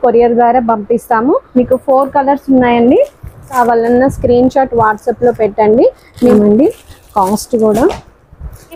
Courier ద్వారా పంపిస్తాము. మీకు 4 కలర్స్ ఉన్నాయండి. కావాలన్నా స్క్రీన్ షాట్ వాట్సాప్ లో పెట్టండి. మేమండి కాస్ట్ కూడా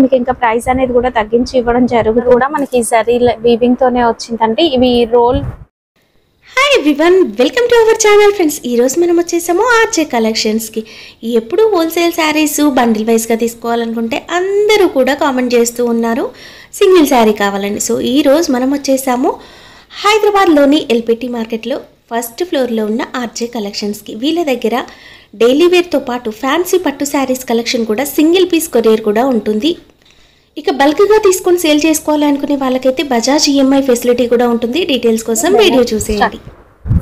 మీకు ఇంకా ప్రైస్ అనేది కూడా తగ్గించి ఇవ్వడం జరుగుతుంది కూడా. మనకి జరీ వీవింగ్ తోనే వచ్చిందండి ఇవి roll. Hi everyone, welcome to our channel friends. ఈరోజు మనం వచ్చేసాము ఆర్జే కలెక్షన్స్కి. ఎప్పుడు హోల్సేల్ శారీస్ బండిల్ వైజ్గా తీసుకోవాలనుకుంటే అందరూ కూడా కామెంట్ చేస్తూ ఉన్నారు సింగిల్ శారీ కావాలని. సో ఈరోజు మనం వచ్చేసాము హైదరాబాద్లోని ఎల్పిటి మార్కెట్లో ఫస్ట్ ఫ్లోర్లో ఉన్న ఆర్జే కలెక్షన్స్కి. వీళ్ళ దగ్గర డైలీ వేర్తో పాటు ఫ్యాన్సీ పట్టు శారీస్ కలెక్షన్ కూడా సింగిల్ పీస్ కొరియర్ కూడా ఉంటుంది. ఇక బల్క్గా తీసుకొని సేల్ చేసుకోవాలనుకునే వాళ్ళకైతే బజాజ్ ఈఎంఐ ఫెసిలిటీ కూడా ఉంటుంది. డీటెయిల్స్ కోసం వీడియో చూసేయండి.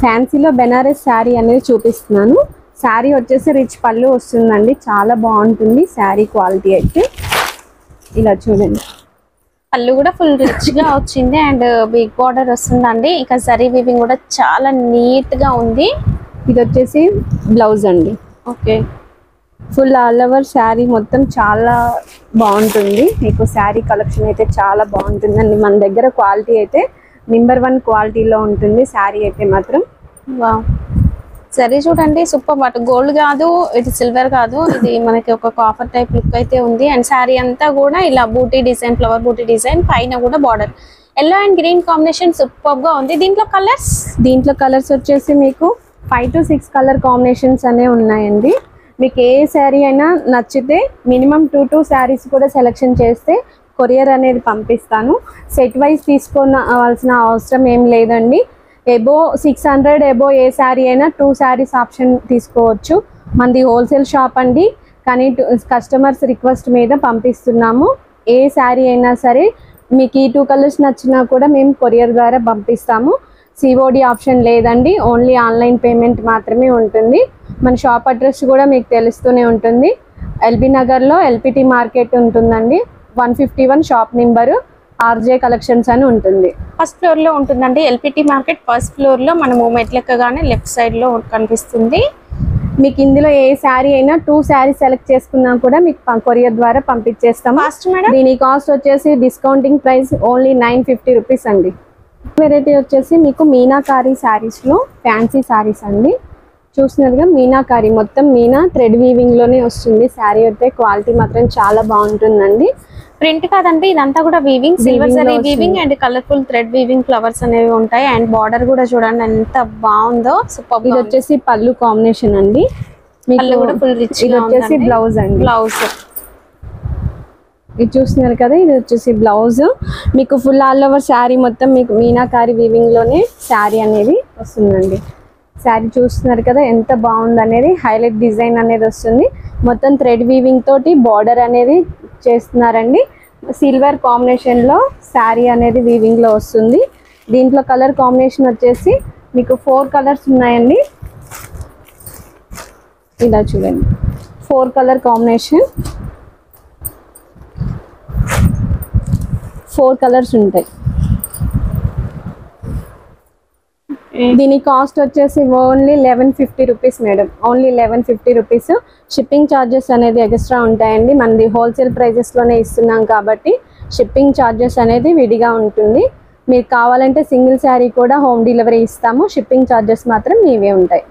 ఫ్యాన్సీలో బెనారస్ శారీ అనేది చూపిస్తున్నాను. శారీ వచ్చేసి రిచ్ పళ్ళు వస్తుందండి. చాలా బాగుంటుంది శారీ క్వాలిటీ అయితే. ఇలా చూడండి, పళ్ళు కూడా ఫుల్ రిచ్ గా వచ్చింది అండ్ బిగ్ బార్డర్ వస్తుందండి. ఇక జరీ వీవింగ్ కూడా చాలా నీట్ గా ఉంది. ఇది వచ్చేసి బ్లౌజ్ అండి. Okay, full all over sari మొత్తం చాలా బాగుంటుంది. మీకు శారీ కలెక్షన్ అయితే చాలా బాగుంటుందండి. మన దగ్గర క్వాలిటీ అయితే నెంబర్ 1 క్వాలిటీలో ఉంటుంది శారీ అయితే మాత్రం. వావ్, సరే చూడండి సూపర్. బట్ గోల్డ్ కాదు, ఇది సిల్వర్ కాదు, ఇది మనకి ఒక కాఫర్ టైప్ లుక్ అయితే ఉంది. అండ్ శారీ అంతా కూడా ఇలా బూటీ డిజైన్, ఫ్లవర్ బూటీ డిజైన్, పైన కూడా border yellow and green combination super గా ఉంది. దీంట్లో కలర్స్ వచ్చేసి మీకు 5 to 6 కలర్ కాంబినేషన్స్ అనేవి ఉన్నాయండి. మీకు ఏ శారీ అయినా నచ్చితే మినిమం 2 శారీస్ కూడా సెలెక్షన్ చేస్తే కొరియర్ అనేది పంపిస్తాను. సెట్ వైజ్ తీసుకోవాల్సిన అవసరం ఏం లేదండి. ఎబో 600 ఎబో ఏ శారీ అయినా 2 శారీస్ ఆప్షన్ తీసుకోవచ్చు. మనది హోల్సేల్ షాప్ అండి, కానీ కస్టమర్స్ రిక్వెస్ట్ మీద పంపిస్తున్నాము. ఏ శారీ అయినా సరే మీకు ఈ 2 కలర్స్ నచ్చినా కూడా మేము కొరియర్ ద్వారా పంపిస్తాము. సిఓడి ఆప్షన్ లేదండి, ఓన్లీ ఆన్లైన్ పేమెంట్ మాత్రమే ఉంటుంది. మన షాప్ అడ్రస్ కూడా మీకు తెలుస్తూనే ఉంటుంది. ఎల్బీ నగర్లో ఎల్పిటి మార్కెట్ ఉంటుందండి. 151 షాప్ నెంబరు ఆర్జే కలెక్షన్స్ అని ఉంటుంది. ఫస్ట్ ఫ్లోర్ లో ఉంటుందండి ఎల్పిటి మార్కెట్. ఫస్ట్ ఫ్లోర్ లో మనము మెట్లెక్కగానే లెఫ్ట్ సైడ్ లో కనిపిస్తుంది. మీకు ఇందులో ఏ శారీ అయినా 2 శారీస్ సెలెక్ట్ చేసుకున్నా కూడా మీకు కొరియర్ ద్వారా పంపించేస్తాము. దీని కాస్ట్ వచ్చేసి డిస్కౌంటింగ్ ప్రైస్ ఓన్లీ 950 రూపీస్ అండి. వెరైటీ వచ్చేసి మీకు మీనాకారి శారీస్లో ఫ్యాన్సీ శారీస్ అండి. చూసినట్టుగా మీనాకారి మొత్తం మీనా థ్రెడ్ వీవింగ్ లోనే వస్తుంది. శారీ అయితే క్వాలిటీ మాత్రం చాలా బాగుంటుందండి. ప్రింట్ కాదండి, ఇదంతా కూడా weaving, silver zari weaving and colourful thread weaving flowers అనేవి ఉంటాయి. అండ్ బార్డర్ కూడా చూడండి ఎంత బాగుందో, సూపర్. ఇది వచ్చేసి పళ్ళు కాంబినేషన్ అండి. పళ్ళు కూడా ఫుల్ రిచ్. ఇది వచ్చేసి బ్లౌజ్ అండి. బ్లౌజ్ ఇది చూస్తున్నారు కదా, ఇది వచ్చేసి బ్లౌజ్. మీకు ఫుల్ ఆల్ ఓవర్ శారీ మొత్తం మీకు మీనాకారి వీవింగ్ లోనే శారీ అనేది వస్తుందండి. శారీ చూస్తున్నారు కదా ఎంత బాగుంది అనేది, హైలైట్ డిజైన్ అనేది వస్తుంది. మొత్తం థ్రెడ్ వీవింగ్ తోటి బార్డర్ అనేది చేస్తున్నారండి. సిల్వర్ కాంబినేషన్ లో శారీ అనేది వీవింగ్ లో వస్తుంది. దీంట్లో కలర్ కాంబినేషన్ వచ్చేసి మీకు 4 కలర్స్ ఉన్నాయండి. ఇలా చూడండి, 4 కలర్ కాంబినేషన్, 4 కలర్స్ ఉంటాయి. దీని కాస్ట్ వచ్చేసి only 1150 rupees madam. Only 1150 rupees. Shipping charges అనేది ఎక్స్ట్రా ఉంటాయండి. మనది హోల్సేల్ ప్రైజెస్లోనే ఇస్తున్నాం కాబట్టి షిప్పింగ్ ఛార్జెస్ అనేది విడిగా ఉంటుంది. మీకు కావాలంటే సింగిల్ శారీ కూడా హోమ్ డెలివరీ ఇస్తాము. షిప్పింగ్ ఛార్జెస్ మాత్రం మీవే ఉంటాయి.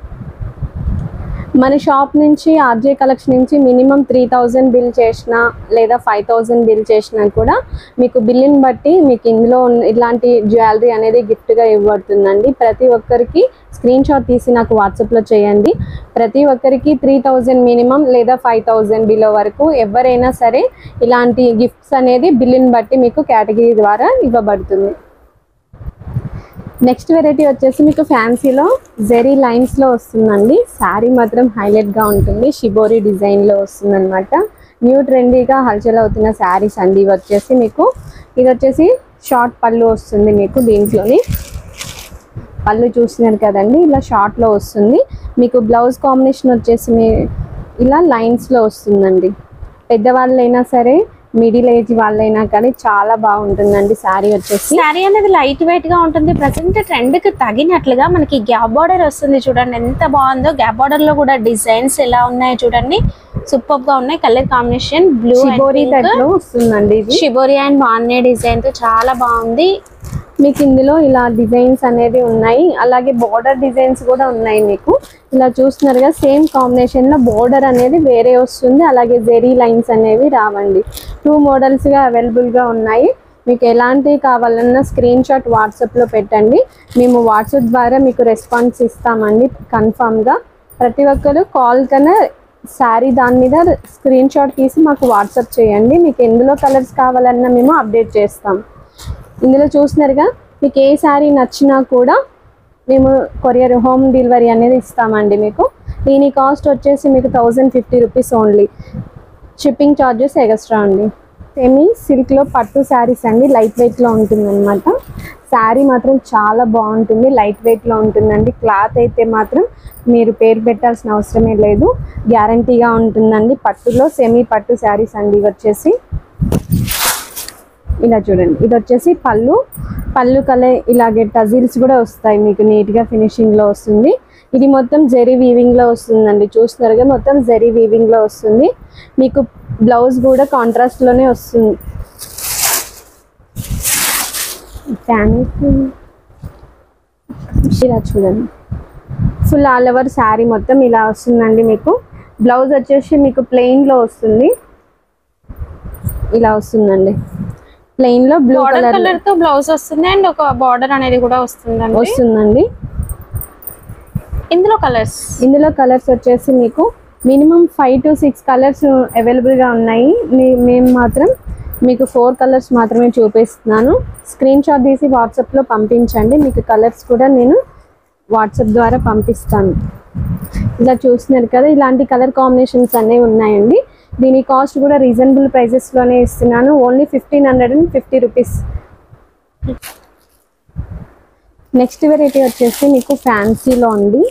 మన షాప్ నుంచి ఆర్జే కలెక్షన్ నుంచి మినిమం 3000 బిల్ చేసినా లేదా 5000 బిల్ చేసినా కూడా మీకు బిల్లుని బట్టి మీకు ఇందులో ఇలాంటి జ్యువెలరీ అనేది గిఫ్ట్గా ఇవ్వబడుతుందండి. ప్రతి ఒక్కరికి స్క్రీన్ షాట్ తీసి నాకు వాట్సాప్లో చేయండి. ప్రతి ఒక్కరికి 3000 మినిమం లేదా 5000 బిలో వరకు ఎవరైనా సరే ఇలాంటి గిఫ్ట్స్ అనేది బిల్లుని బట్టి మీకు కేటగిరీ ద్వారా ఇవ్వబడుతుంది. నెక్స్ట్ వెరైటీ వచ్చేసి మీకు ఫ్యాన్సీలో జెరీ లైన్స్లో వస్తుందండి. శారీ మాత్రం హైలైట్గా ఉంటుంది. షిబోరి డిజైన్లో వస్తుంది అనమాట. న్యూ ట్రెండీగా హల్చల్ అవుతున్న శారీస్ అండి. ఇవి వచ్చేసి మీకు ఇది వచ్చేసి షార్ట్ పళ్ళు వస్తుంది. మీకు దీంట్లోని పళ్ళు చూస్తున్నారు కదండి, ఇలా షార్ట్లో వస్తుంది. మీకు బ్లౌజ్ కాంబినేషన్ వచ్చేసి ఇలా లైన్స్లో వస్తుందండి. పెద్దవాళ్ళైనా సరే మిడిల్ ఏజ్ వాళ్ళైనా కానీ చాలా బాగుంటుందండి శారీ వచ్చేసి. శారీ అనేది లైట్ వెయిట్ గా ఉంటుంది. ప్రెసెంట్ ట్రెండ్ కి తగినట్లుగా మనకి గ్యాప్ బార్డర్ వస్తుంది. చూడండి ఎంత బాగుందో. గ్యాప్ బార్డర్ లో కూడా డిజైన్స్ ఎలా ఉన్నాయో చూడండి, సూపర్ గా ఉన్నాయి. Colour combination blue shibori type లో వస్తుందండి. షిబోరి అండ్ బాన్నే డిజైన్ తో చాలా బాగుంది. మీకు ఇందులో ఇలా డిజైన్స్ అనేది ఉన్నాయి, అలాగే బోర్డర్ డిజైన్స్ కూడా ఉన్నాయి. మీకు ఇలా చూస్తున్నారుగా సేమ్ కాంబినేషన్ లో బోర్డర్ అనేది వేరే వస్తుంది, అలాగే జెరీ లైన్స్ అనేవి రావండి. 2 మోడల్స్ గా అవైలబుల్ గా ఉన్నాయి. మీకు ఎలాంటివి కావాలన్నా స్క్రీన్ షాట్ వాట్సాప్ లో పెట్టండి, మేము వాట్సాప్ ద్వారా మీకు రెస్పాన్స్ ఇస్తామండి. కన్ఫామ్ గా ప్రతి ఒక్కరు కాల్ కన్నా శారీ దాని మీద స్క్రీన్ షాట్ తీసి మాకు వాట్సాప్ చేయండి. మీకు ఎందులో కలర్స్ కావాలన్నా మేము అప్డేట్ చేస్తాం. ఇందులో చూస్తున్నారుగా మీకు ఏ శారీ నచ్చినా కూడా మేము కొరియర్ హోమ్ డెలివరీ అనేది ఇస్తామండి. మీకు దీని కాస్ట్ వచ్చేసి మీకు 1050 rupees only. Shipping charges extra అండి. సెమీ సిల్క్లో పట్టు శారీస్ అండి, లైట్ వెయిట్లో ఉంటుంది అనమాట. శారీ మాత్రం చాలా బాగుంటుంది, లైట్ వెయిట్లో ఉంటుందండి. క్లాత్ అయితే మాత్రం మీరు పేరు పెట్టాల్సిన అవసరమే లేదు, గ్యారంటీగా ఉంటుందండి. పట్టులో సెమీ పట్టు శారీస్ అండి. ఇవి వచ్చేసి ఇలా చూడండి, ఇది వచ్చేసి పళ్ళు కలర్ ఇలాగే టజిల్స్ కూడా వస్తాయి, మీకు నీట్గా ఫినిషింగ్లో వస్తుంది. ఇది మొత్తం జెరీ వీవింగ్లో వస్తుందండి. చూస్తున్నారుగా మొత్తం జెరీ వీవింగ్లో వస్తుంది. మీకు బ్లౌజ్ కూడా కాంట్రాస్ట్లోనే వస్తుంది. ఇలా చూడండి, ఫుల్ ఆల్ ఓవర్ శారీ మొత్తం ఇలా వస్తుందండి. మీకు బ్లౌజ్ వచ్చేసి మీకు ప్లెయిన్లో వస్తుంది, ఇలా వస్తుందండి. ప్లెయిన్ లో బ్లూ కలర్ తో బ్లౌజ్ వస్తుంది అండ్ ఒక బార్డర్ అనేది కూడా వస్తుందండి. ఇందులో కలర్స్ వచ్చేసి మీకు మినిమం 5 to 6 కలర్స్ అవైలబుల్ గా ఉన్నాయి. మేము మాత్రం మీకు 4 కలర్స్ మాత్రమే చూపిస్తున్నాను. స్క్రీన్ షాట్ తీసి వాట్సాప్ లో పంపించండి, మీకు కలర్స్ కూడా నేను వాట్సాప్ ద్వారా పంపిస్తాను. ఇలా చూస్తున్నారు కదా, ఇలాంటి కలర్ కాంబినేషన్స్ అనేవి ఉన్నాయండి. దీని కాస్ట్ కూడా రీజనబుల్ ప్రైజెస్ లోనే ఇస్తున్నాను, ఓన్లీ 1550 రూపీస్. నెక్స్ట్ వెరైటీ వచ్చేసి మీకు ఫ్యాన్సీలో అండి.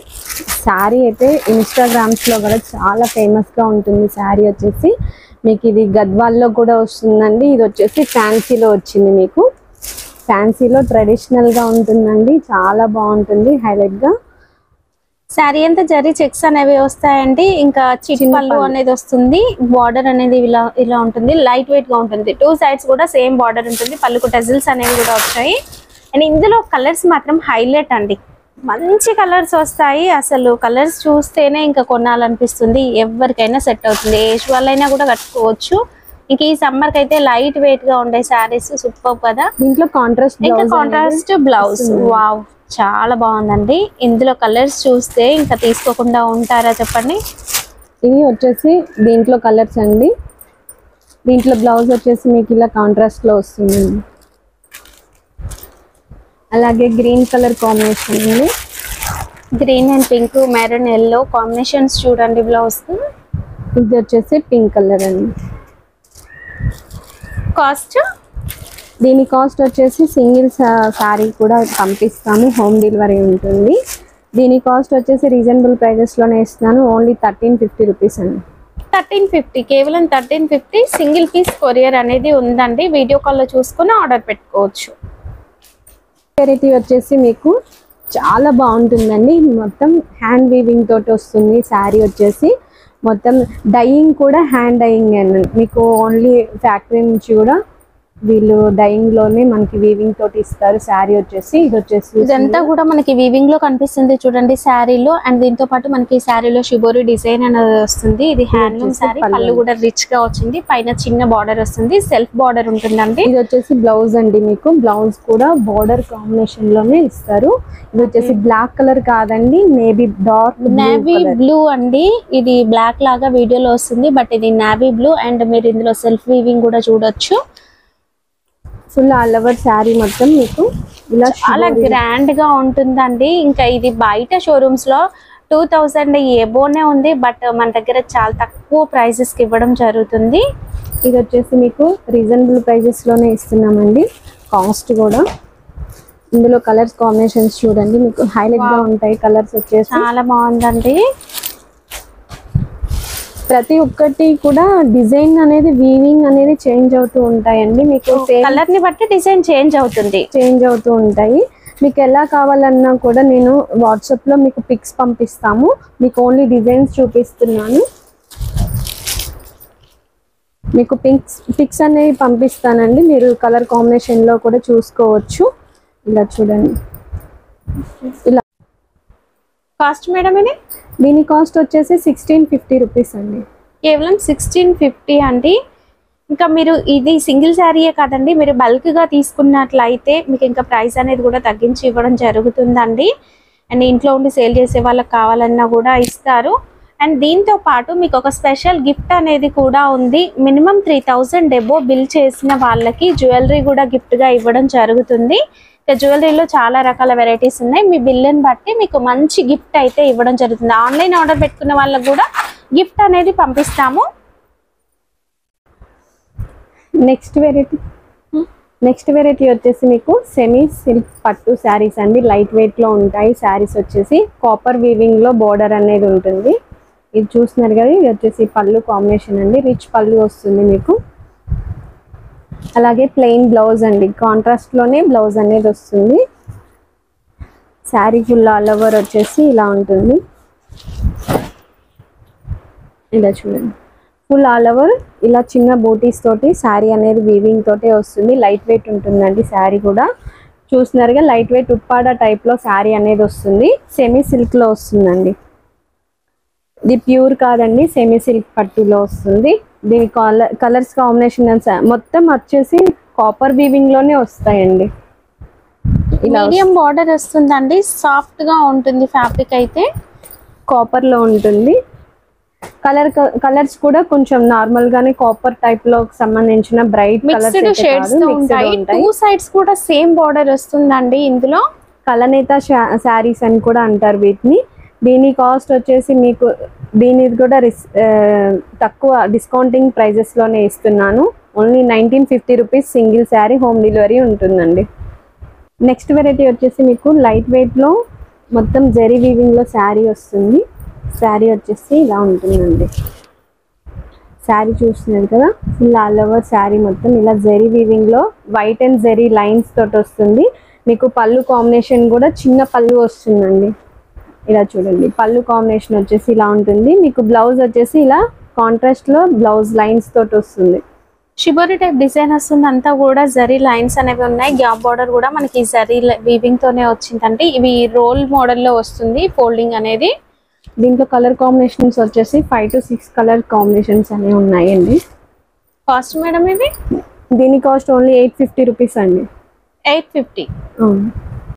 శారీ అయితే ఇన్స్టాగ్రామ్స్లో కూడా చాలా ఫేమస్గా ఉంటుంది. శారీ వచ్చేసి మీకు ఇది గద్వాల్లో కూడా వస్తుందండి. ఇది వచ్చేసి ఫ్యాన్సీలో వచ్చింది. మీకు ఫ్యాన్సీలో ట్రెడిషనల్గా ఉంటుందండి, చాలా బాగుంటుంది. హైలైట్గా శారీ అంతా జరీ చెక్స్ అనేవి వస్తాయండి. ఇంకా చిన్న పళ్ళు అనేది వస్తుంది, బార్డర్ అనేది ఇలా ఉంటుంది, లైట్ వెయిట్ గా ఉంటుంది. 2 సైడ్స్ కూడా సేమ్ బార్డర్ ఉంటుంది, పళ్ళుకు టజిల్స్ అనేవి కూడా వచ్చాయి. అండ్ ఇందులో కలర్స్ మాత్రం హైలైట్ అండి, మంచి కలర్స్ వస్తాయి. అసలు కలర్స్ చూస్తేనే ఇంకా కొనాలనిపిస్తుంది. ఎవరికైనా సెట్ అవుతుంది, ఏజ్ వాళ్ళైనా కూడా కట్టుకోవచ్చు. ఇంక ఈ సమ్మర్ కి అయితే లైట్ వెయిట్ గా ఉండే శారీస్ సూపర్ కదా. దీంట్లో కాంట్రాస్ట్ బ్లౌజ్ వావ్, చాలా బాగుందండి. ఇందులో కలర్స్ చూస్తే ఇంకా తీసుకోకుండా ఉంటారా చెప్పండి. ఇది వచ్చేసి దీంట్లో కలర్స్ అండి. దీంట్లో బ్లౌజ్ వచ్చేసి మీకు ఇలా కాంట్రాస్ట్ లో వస్తుంది. అలాగే గ్రీన్ కలర్ కాంబినేషన్ అండి, green and pink, maroon, yellow combinations చూడండి బ్లౌజ్. ఇది వచ్చేసి పింక్ కలర్ అండి. కాస్ట్ దీని కాస్ట్ వచ్చేసి సింగిల్ శారీ కూడా పంపిస్తాము, హోమ్ డెలివరీ ఉంటుంది. దీని కాస్ట్ వచ్చేసి రీజనబుల్ ప్రైజెస్లోనే ఇస్తున్నాను, ఓన్లీ 1350 రూపీస్ అండి. 1350, కేవలం 1350. సింగిల్ పీస్ కొరియర్ అనేది ఉందండి, వీడియో కాల్లో చూసుకొని ఆర్డర్ పెట్టుకోవచ్చు. వెరైటీ వచ్చేసి మీకు చాలా బాగుంటుందండి. మొత్తం హ్యాండ్ వీవింగ్ తోటి వస్తుంది. శారీ వచ్చేసి మొత్తం డైయింగ్ కూడా హ్యాండ్ డైయింగ్ అండి. మీకు ఓన్లీ ఫ్యాక్టరీ నుంచి కూడా వీళ్ళు డైయింగ్ లోనే మనకి వీవింగ్ తోటి ఇస్తారు. శారీ వచ్చేసి ఇదంతా కూడా మనకి వీవింగ్ లో కనిపిస్తుంది చూడండి శారీలో. అండ్ దీంతో పాటు మనకి శారీలో షిబోరి డిజైన్ అనేది వస్తుంది. ఇది హ్యాండ్లూమ్ శారీ, పళ్ళు కూడా రిచ్ గా వచ్చింది, పైన చిన్న బార్డర్ వస్తుంది, సెల్ఫ్ బార్డర్ ఉంటుందండి. ఇది వచ్చేసి బ్లౌజ్ అండి. మీకు బ్లౌజ్ కూడా బార్డర్ కాంబినేషన్ లోనే ఇస్తారు. ఇది వచ్చేసి బ్లాక్ కలర్ కాదండి, డార్క్ నేవీ బ్లూ అండి. ఇది బ్లాక్ లాగా వీడియోలో వస్తుంది, బట్ ఇది నేవీ బ్లూ. అండ్ మీరు ఇందులో సెల్ఫ్ వీవింగ్ కూడా చూడొచ్చు. ఫుల్ ఆల్ ఓవర్ శారీ మొత్తం మీకు ఇలా చాలా గ్రాండ్ గా ఉంటుందండి. ఇంకా ఇది బయట షోరూమ్స్ లో 2000 ఎబోనే ఉంది, బట్ మన దగ్గర చాలా తక్కువ ప్రైజెస్ కి ఇవ్వడం జరుగుతుంది. ఇది వచ్చేసి మీకు రీజనబుల్ ప్రైజెస్ లోనే ఇస్తున్నామండి. కాస్ట్ కూడా ఇందులో కలర్స్ కాంబినేషన్స్ చూడండి, మీకు హైలైట్ గా ఉంటాయి. కలర్స్ వచ్చేసి చాలా బాగుందండి. ప్రతి ఒక్కటి కూడా డిజైన్ అనేది వీవింగ్ అనేది చేంజ్ అవుతూ ఉంటాయండి. మీకు కలర్ ని బట్టి డిజైన్ చేంజ్ అవుతూ ఉంటాయి. మీకు ఎలా కావాలన్నా కూడా నేను వాట్సాప్ లో మీకు పిక్స్ పంపిస్తాము. మీకు ఓన్లీ డిజైన్స్ చూపిస్తున్నాను. మీకు పిక్స్ అనేవి పంపిస్తానండి, మీరు కలర్ కాంబినేషన్ లో కూడా చూసుకోవచ్చు. ఇలా చూడండి. ఇలా కాస్ట్ మేడం ఇది? దీని కాస్ట్ వచ్చేసి 1650 రూపీస్ అండి. కేవలం 1650 అండి. ఇంకా మీరు ఇది సింగిల్ శారీయే కాదండి, మీరు బల్క్గా తీసుకున్నట్లయితే మీకు ఇంకా ప్రైస్ అనేది కూడా తగ్గించి ఇవ్వడం జరుగుతుందండి. అండ్ ఇంట్లో ఉండి సేల్ చేసే వాళ్ళకి కావాలన్నా కూడా ఇస్తారు. అండ్ దీంతో పాటు మీకు ఒక స్పెషల్ గిఫ్ట్ అనేది కూడా ఉంది. మినిమం 3000 ఎబో బిల్ చేసిన వాళ్ళకి జ్యువెలరీ కూడా గిఫ్ట్గా ఇవ్వడం జరుగుతుంది. ఇక జ్యువెలరీలో చాలా రకాల వెరైటీస్ ఉన్నాయి. మీ బిల్లుని బట్టి మీకు మంచి గిఫ్ట్ అయితే ఇవ్వడం జరుగుతుంది. ఆన్లైన్ ఆర్డర్ పెట్టుకున్న వాళ్ళకి కూడా గిఫ్ట్ అనేది పంపిస్తాము. నెక్స్ట్ వెరైటీ వచ్చేసి మీకు సెమీ సిల్క్ పట్టు శారీస్ అండి. లైట్ వెయిట్ లో ఉంటాయి శారీస్. వచ్చేసి కాపర్ వీవింగ్ లో బోర్డర్ అనేది ఉంటుంది. ఇది చూస్తున్నారు కదా, ఇది వచ్చేసి పళ్ళు కాంబినేషన్ అండి. రిచ్ పళ్ళు వస్తుంది మీకు. అలాగే ప్లెయిన్ బ్లౌజ్ అండి, కాంట్రాస్ట్ లోనే బ్లౌజ్ అనేది వస్తుంది. శారీ ఫుల్ ఆల్ ఓవర్ వచ్చేసి ఇలా ఉంటుంది. ఇలా చూడండి, ఫుల్ ఆల్ ఓవర్ ఇలా చిన్న బూటీస్ తోటి శారీ అనేది వీవింగ్ తోటి వస్తుంది. లైట్ వెయిట్ ఉంటుందండి శారీ కూడా. చూస్తున్నారుగా, లైట్ వెయిట్ ఉప్పాడ టైప్ లో శారీ అనేది వస్తుంది. సెమీ సిల్క్ లో వస్తుందండి. ఇది ప్యూర్ కాదండి, సెమీ సిల్క్ పట్టులో వస్తుంది. దీని కలర్స్ కాంబినేషన్ మొత్తం వచ్చేసి కాపర్ వీవింగ్ లోనే వస్తాయండి. మీడియం బార్డర్ వస్తుందండి, సాఫ్ట్ గా ఉంటుంది. ఫ్యాబ్రిక్ అయితే కాపర్ లో ఉంటుంది. కలర్స్ కూడా కొంచెం నార్మల్ గానే కాపర్ టైప్ లో సంబంధించిన బ్రైట్ మిక్స్డ్ షేడ్స్ తో ఉంటాయి. టూ సైడ్స్ కూడా సేమ్ బార్డర్ వస్తుందండి. ఇందులో కలనేత శారీస్ అని కూడా అంటారు వీటిని. దీని కాస్ట్ వచ్చేసి మీకు దీనికి కూడా తక్కువ డిస్కౌంటింగ్ ప్రైజెస్ లోనే ఇస్తున్నాను. Only 1950 rupees single sari, home delivery ఉంటుందండి. నెక్స్ట్ వెరైటీ వచ్చేసి మీకు లైట్ వెయిట్ లో మొత్తం జరీ వీవింగ్ లో శారీ వస్తుంది. శారీ వచ్చేసి ఇలా ఉంటుందండి. శారీ చూస్తున్నారు కదా, ఫుల్ ఆల్ ఓవర్ శారీ మొత్తం ఇలా జరీ వీవింగ్ లో వైట్ అండ్ జరీ లైన్స్ తోటి వస్తుంది. మీకు పళ్ళు కాంబినేషన్ కూడా చిన్న పళ్ళు వస్తుందండి. ఇలా చూడండి, పళ్ళు కాంబినేషన్ వచ్చేసి ఇలా ఉంటుంది. మీకు బ్లౌజ్ వచ్చేసి ఇలా కాంట్రాస్ట్ లో బ్లౌజ్ లైన్స్ తోటి వస్తుంది. షిబోరి టైప్ డిజైన్ వస్తుంది. అంతా కూడా జరీ లైన్స్ అనేవి ఉన్నాయి. గ్యాప్ బార్డర్ కూడా మనకి జరీ వీవింగ్ తోనే వచ్చిందంటే ఇవి రోల్ మోడల్ లో వస్తుంది ఫోల్డింగ్ అనేది. దీంట్లో కలర్ కాంబినేషన్స్ వచ్చేసి 5 to 6 కలర్ కాంబినేషన్స్ అనేవి ఉన్నాయండి. కాస్ట్ మేడం ఇది? దీని కాస్ట్ ఓన్లీ 850 రూపీస్ అండి. 850.